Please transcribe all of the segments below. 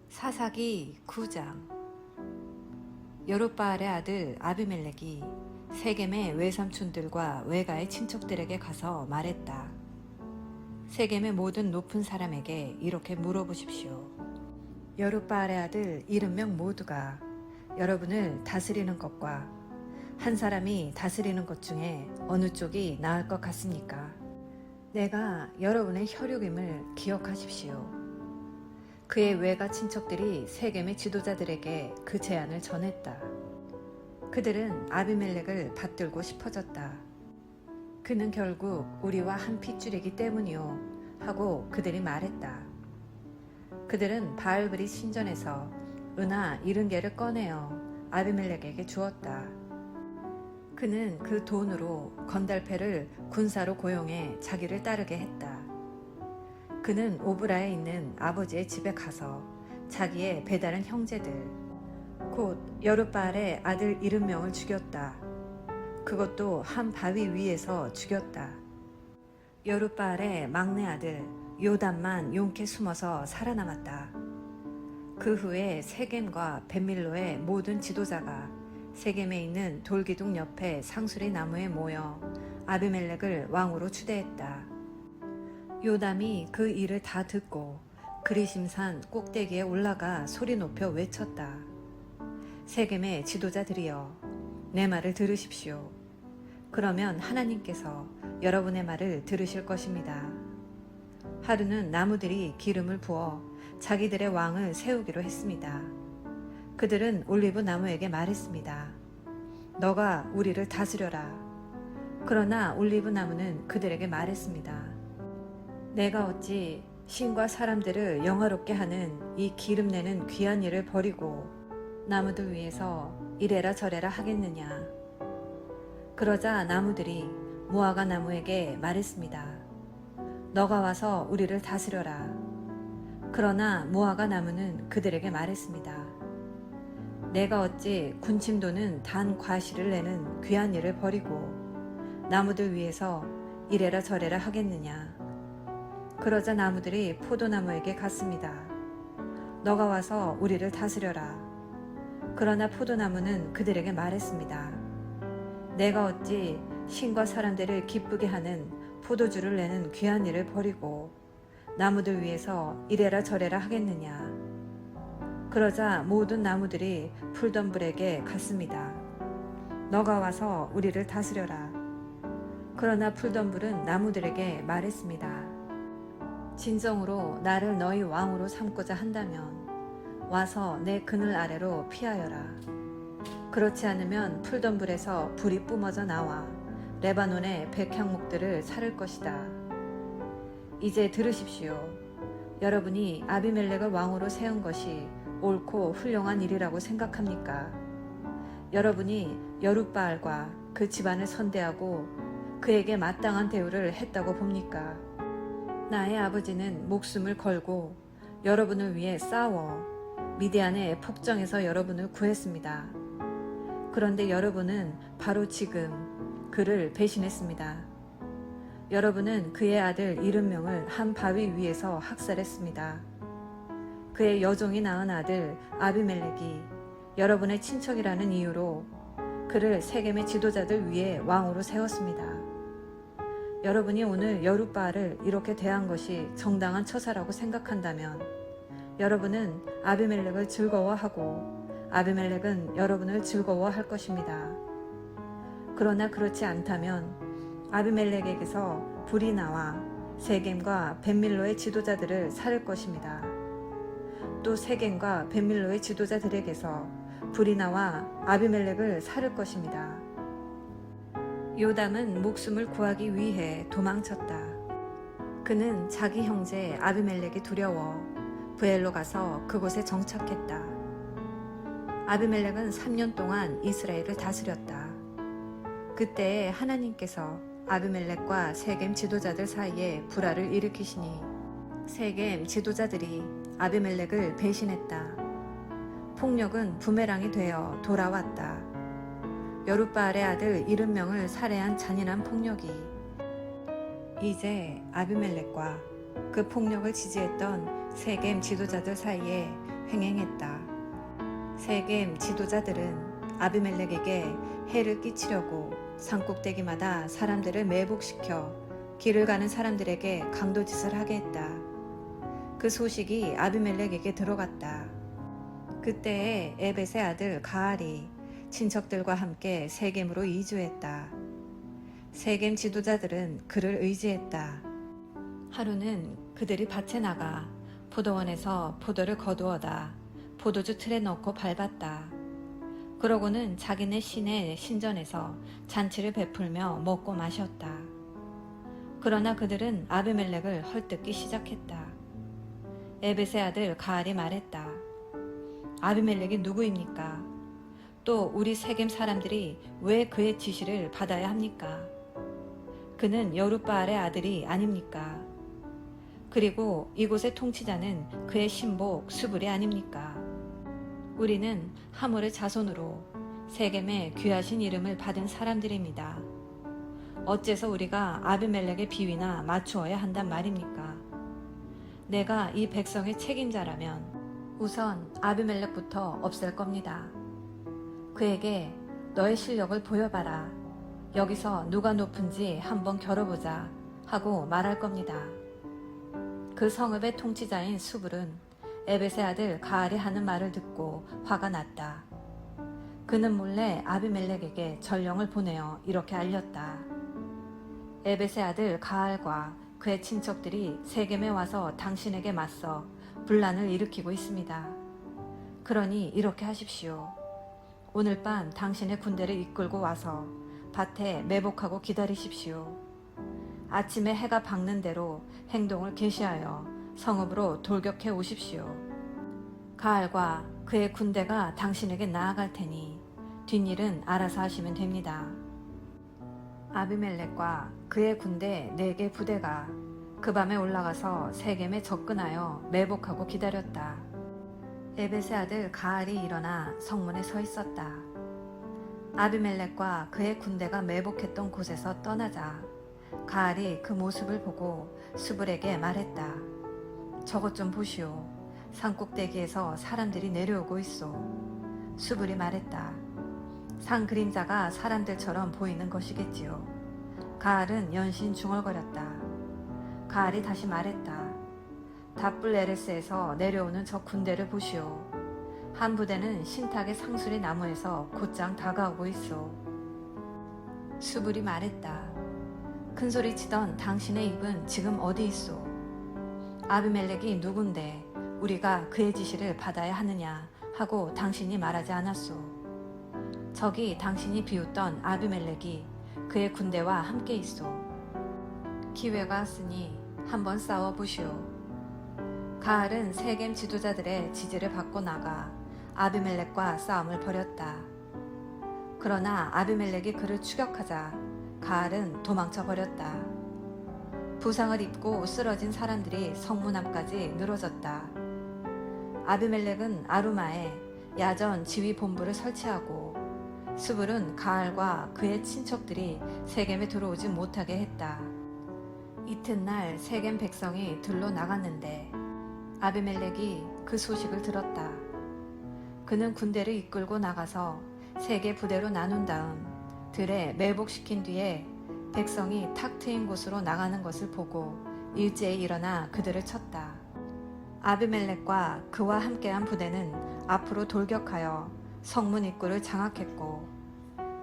사사기 9장. 여룻바알의 아들 아비멜렉이 세겜의 외삼촌들과 외가의 친척들에게 가서 말했다. 세겜의 모든 높은 사람에게 이렇게 물어보십시오. 여룻바알의 아들 70명 모두가 여러분을 다스리는 것과 한 사람이 다스리는 것 중에 어느 쪽이 나을 것 같습니까? 내가 여러분의 혈육임을 기억하십시오. 그의 외가 친척들이 세겜의 지도자들에게 그 제안을 전했다. 그들은 아비멜렉을 받들고 싶어졌다. 그는 결국 우리와 한 핏줄이기 때문이요 하고 그들이 말했다. 그들은 바알브리 신전에서 은하 70개를 꺼내어 아비멜렉에게 주었다. 그는 그 돈으로 건달패를 군사로 고용해 자기를 따르게 했다. 그는 오브라에 있는 아버지의 집에 가서 자기의 배다른 형제들 곧 여룻바알의 아들 70명을 죽였다. 그것도 한 바위 위에서 죽였다. 여룻바알의 막내 아들 요담만 용케 숨어서 살아남았다. 그 후에 세겜과 벳밀로의 모든 지도자가 세겜에 있는 돌기둥 옆에 상수리 나무에 모여 아비멜렉을 왕으로 추대했다. 요담이 그 일을 다 듣고 그리심산 꼭대기에 올라가 소리 높여 외쳤다. 세겜의 지도자들이여, 내 말을 들으십시오. 그러면 하나님께서 여러분의 말을 들으실 것입니다. 하루는 나무들이 기름을 부어 자기들의 왕을 세우기로 했습니다. 그들은 올리브 나무에게 말했습니다. 너가 우리를 다스려라. 그러나 올리브 나무는 그들에게 말했습니다. 내가 어찌 신과 사람들을 영화롭게 하는 이 기름내는 귀한 일을 버리고 나무들 위해서 이래라 저래라 하겠느냐. 그러자 나무들이 무화과 나무에게 말했습니다. 너가 와서 우리를 다스려라. 그러나 무화과 나무는 그들에게 말했습니다. 내가 어찌 군침 도는 단 과실을 내는 귀한 일을 버리고 나무들 위해서 이래라 저래라 하겠느냐. 그러자 나무들이 포도나무에게 갔습니다. 너가 와서 우리를 다스려라. 그러나 포도나무는 그들에게 말했습니다. 내가 어찌 신과 사람들을 기쁘게 하는 포도주를 내는 귀한 일을 버리고 나무들 위해서 이래라 저래라 하겠느냐. 그러자 모든 나무들이 풀덤불에게 갔습니다. 너가 와서 우리를 다스려라. 그러나 풀덤불은 나무들에게 말했습니다. 진정으로 나를 너희 왕으로 삼고자 한다면 와서 내 그늘 아래로 피하여라. 그렇지 않으면 풀덤불에서 불이 뿜어져 나와 레바논의 백향목들을 사를 것이다. 이제 들으십시오. 여러분이 아비멜렉을 왕으로 세운 것이 옳고 훌륭한 일이라고 생각합니까? 여러분이 여룻바알과 그 집안을 선대하고 그에게 마땅한 대우를 했다고 봅니까? 나의 아버지는 목숨을 걸고 여러분을 위해 싸워 미디안의 폭정에서 여러분을 구했습니다. 그런데 여러분은 바로 지금 그를 배신했습니다. 여러분은 그의 아들 70명을 한 바위 위에서 학살했습니다. 그의 여종이 낳은 아들 아비멜렉이 여러분의 친척이라는 이유로 그를 세겜의 지도자들 위에 왕으로 세웠습니다. 여러분이 오늘 여룻바알을 이렇게 대한 것이 정당한 처사라고 생각한다면 여러분은 아비멜렉을 즐거워하고 아비멜렉은 여러분을 즐거워할 것입니다. 그러나 그렇지 않다면 아비멜렉에게서 불이 나와 세겜과 벳밀로의 지도자들을 살을 것입니다. 또 세겜과 벳밀로의 지도자들에게서 불이 나와 아비멜렉을 살을 것입니다. 요담은 목숨을 구하기 위해 도망쳤다. 그는 자기 형제 아비멜렉이 두려워 브엘로 가서 그곳에 정착했다. 아비멜렉은 3년 동안 이스라엘을 다스렸다. 그때에 하나님께서 아비멜렉과 세겜 지도자들 사이에 불화를 일으키시니 세겜 지도자들이 아비멜렉을 배신했다. 폭력은 부메랑이 되어 돌아왔다. 여룻바알의 아들 70명을 살해한 잔인한 폭력이 이제 아비멜렉과 그 폭력을 지지했던 세겜 지도자들 사이에 행행했다. 세겜 지도자들은 아비멜렉에게 해를 끼치려고 산꼭대기마다 사람들을 매복시켜 길을 가는 사람들에게 강도짓을 하게 했다. 그 소식이 아비멜렉에게 들어갔다. 그때에 에벳의 아들 가알이 친척들과 함께 세겜으로 이주했다. 세겜 지도자들은 그를 의지했다. 하루는 그들이 밭에 나가 포도원에서 포도를 거두어다 포도주 틀에 넣고 밟았다. 그러고는 자기네 시내 신전에서 잔치를 베풀며 먹고 마셨다. 그러나 그들은 아비멜렉을 헐뜯기 시작했다. 에벳의 아들 가알이 말했다. 아비멜렉이 누구입니까? 또 우리 세겜 사람들이 왜 그의 지시를 받아야 합니까? 그는 여룻바알의 아들이 아닙니까? 그리고 이곳의 통치자는 그의 신복 수불이 아닙니까? 우리는 하몰의 자손으로 세겜의 귀하신 이름을 받은 사람들입니다. 어째서 우리가 아비멜렉의 비위나 맞추어야 한단 말입니까? 내가 이 백성의 책임자라면 우선 아비멜렉부터 없앨 겁니다. 그에게 너의 실력을 보여봐라. 여기서 누가 높은지 한번 겨뤄보자 하고 말할 겁니다. 그 성읍의 통치자인 수불은 에벳의 아들 가알이 하는 말을 듣고 화가 났다. 그는 몰래 아비멜렉에게 전령을 보내어 이렇게 알렸다. 에벳의 아들 가알과 그의 친척들이 세겜에 와서 당신에게 맞서 분란을 일으키고 있습니다. 그러니 이렇게 하십시오. 오늘 밤 당신의 군대를 이끌고 와서 밭에 매복하고 기다리십시오. 아침에 해가 밝는 대로 행동을 개시하여 성읍으로 돌격해 오십시오. 가알과 그의 군대가 당신에게 나아갈 테니 뒷일은 알아서 하시면 됩니다. 아비멜렉과 그의 군대 4개 부대가 그 밤에 올라가서 세겜에 접근하여 매복하고 기다렸다. 에벳의 아들 가알이 일어나 성문에 서 있었다. 아비멜렉과 그의 군대가 매복했던 곳에서 떠나자 가알이 그 모습을 보고 수불에게 말했다. 저것 좀 보시오. 산꼭대기에서 사람들이 내려오고 있어. 수불이 말했다. 산 그림자가 사람들처럼 보이는 것이겠지요. 가알은 연신 중얼거렸다. 가알이 다시 말했다. 답불 에레스에서 내려오는 저 군대를 보시오. 한 부대는 신탁의 상수리 나무에서 곧장 다가오고 있어. 수불이 말했다. 큰소리 치던 당신의 입은 지금 어디 있어? 아비멜렉이 누군데 우리가 그의 지시를 받아야 하느냐 하고 당신이 말하지 않았소. 저기 당신이 비웃던 아비멜렉이 그의 군대와 함께 있어. 기회가 왔으니 한번 싸워보시오. 가알은 세겜 지도자들의 지지를 받고 나가 아비멜렉과 싸움을 벌였다. 그러나 아비멜렉이 그를 추격하자 가알은 도망쳐 버렸다. 부상을 입고 쓰러진 사람들이 성문 앞까지 늘어졌다. 아비멜렉은 아루마에 야전 지휘 본부를 설치하고 수불은 가알과 그의 친척들이 세겜에 들어오지 못하게 했다. 이튿날 세겜 백성이 들로 나갔는데 아비멜렉이 그 소식을 들었다. 그는 군대를 이끌고 나가서 3개 부대로 나눈 다음 들에 매복시킨 뒤에 백성이 탁 트인 곳으로 나가는 것을 보고 일제히 일어나 그들을 쳤다. 아비멜렉과 그와 함께한 부대는 앞으로 돌격하여 성문 입구를 장악했고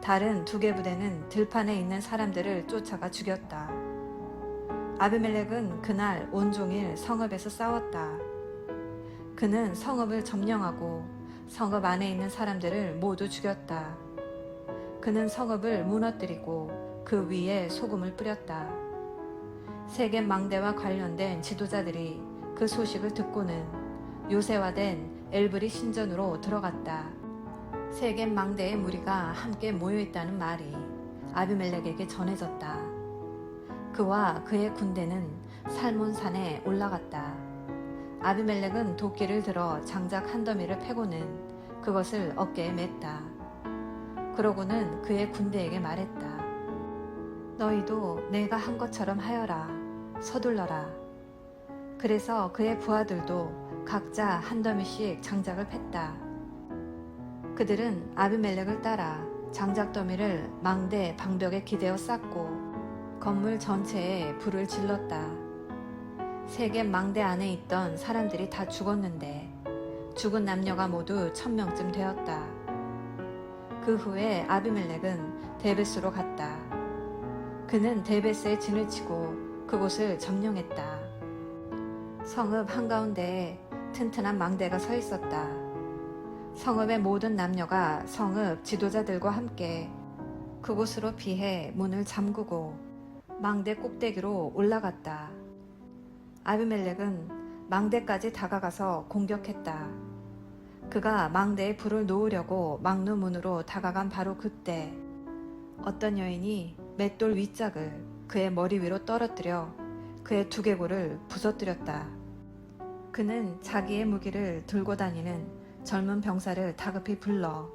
다른 2개 부대는 들판에 있는 사람들을 쫓아가 죽였다. 아비멜렉은 그날 온종일 성읍에서 싸웠다. 그는 성읍을 점령하고 성읍 안에 있는 사람들을 모두 죽였다. 그는 성읍을 무너뜨리고 그 위에 소금을 뿌렸다. 세겜 망대와 관련된 지도자들이 그 소식을 듣고는 요새화된 엘브리 신전으로 들어갔다. 세겜 망대의 무리가 함께 모여있다는 말이 아비멜렉에게 전해졌다. 그와 그의 군대는 살몬산에 올라갔다. 아비멜렉은 도끼를 들어 장작 한 더미를 패고는 그것을 어깨에 맸다. 그러고는 그의 군대에게 말했다. 너희도 내가 한 것처럼 하여라. 서둘러라. 그래서 그의 부하들도 각자 한 더미씩 장작을 팼다. 그들은 아비멜렉을 따라 장작 더미를 망대 방벽에 기대어 쌓고 건물 전체에 불을 질렀다. 세겜 망대 안에 있던 사람들이 다 죽었는데 죽은 남녀가 모두 1000명쯤 되었다. 그 후에 아비멜렉은 데베스로 갔다. 그는 데베스에 진을 치고 그곳을 점령했다. 성읍 한가운데에 튼튼한 망대가 서 있었다. 성읍의 모든 남녀가 성읍 지도자들과 함께 그곳으로 피해 문을 잠그고 망대 꼭대기로 올라갔다. 아비멜렉은 망대까지 다가가서 공격했다. 그가 망대에 불을 놓으려고 망루 문으로 다가간 바로 그때 어떤 여인이 맷돌 윗짝을 그의 머리 위로 떨어뜨려 그의 두개골을 부서뜨렸다. 그는 자기의 무기를 들고 다니는 젊은 병사를 다급히 불러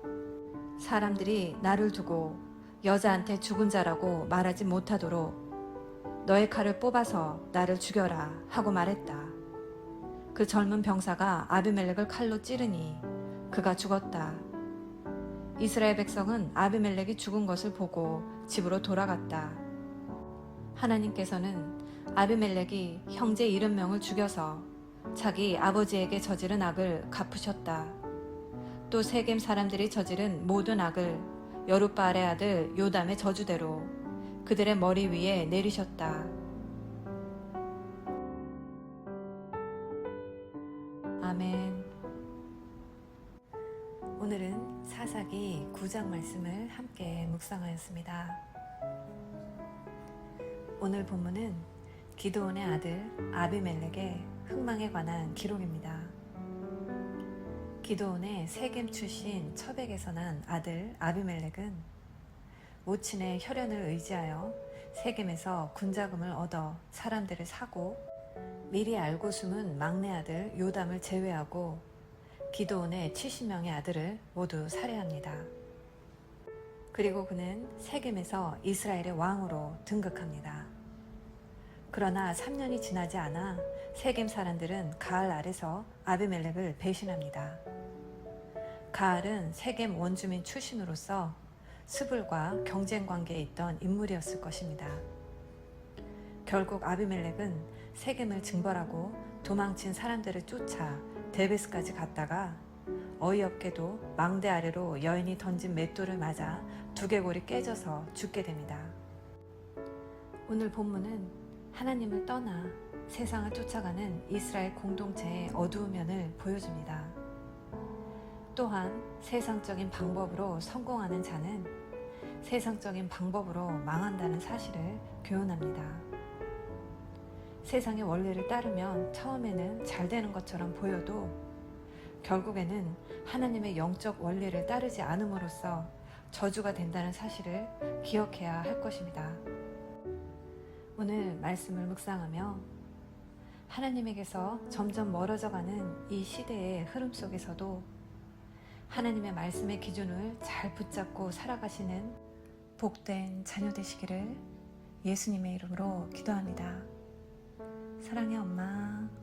사람들이 나를 두고 여자한테 죽은 자라고 말하지 못하도록 너의 칼을 뽑아서 나를 죽여라 하고 말했다. 그 젊은 병사가 아비멜렉을 칼로 찌르니 그가 죽었다. 이스라엘 백성은 아비멜렉이 죽은 것을 보고 집으로 돌아갔다. 하나님께서는 아비멜렉이 형제 70명을 죽여서 자기 아버지에게 저지른 악을 갚으셨다. 또 세겜 사람들이 저지른 모든 악을 여룻바알의 아들 요담의 저주대로 그들의 머리 위에 내리셨다. 아멘. 오늘은 사사기 9장 말씀을 함께 묵상하였습니다. 오늘 본문은 기드온의 아들 아비멜렉의 흥망에 관한 기록입니다. 기드온의 세겜 출신 첩에게서 난 아들 아비멜렉은 모친의 혈연을 의지하여 세겜에서 군자금을 얻어 사람들을 사고 미리 알고 숨은 막내 아들 요담을 제외하고 기드온의 70명의 아들을 모두 살해합니다. 그리고 그는 세겜에서 이스라엘의 왕으로 등극합니다. 그러나 3년이 지나지 않아 세겜 사람들은 가알 아래서 아비멜렉을 배신합니다. 가알은 세겜 원주민 출신으로서 스불과 경쟁 관계에 있던 인물이었을 것입니다. 결국 아비멜렉은 세겜을 징벌하고 도망친 사람들을 쫓아 데베스까지 갔다가 어이없게도 망대 아래로 여인이 던진 맷돌을 맞아 두개골이 깨져서 죽게 됩니다. 오늘 본문은 하나님을 떠나 세상을 쫓아가는 이스라엘 공동체의 어두운 면을 보여줍니다. 또한 세상적인 방법으로 성공하는 자는 세상적인 방법으로 망한다는 사실을 교훈합니다. 세상의 원리를 따르면 처음에는 잘 되는 것처럼 보여도 결국에는 하나님의 영적 원리를 따르지 않음으로써 저주가 된다는 사실을 기억해야 할 것입니다. 오늘 말씀을 묵상하며 하나님에게서 점점 멀어져가는 이 시대의 흐름 속에서도 하나님의 말씀의 기준을 잘 붙잡고 살아가시는 복된 자녀 되시기를 예수님의 이름으로 기도합니다. 사랑해 엄마.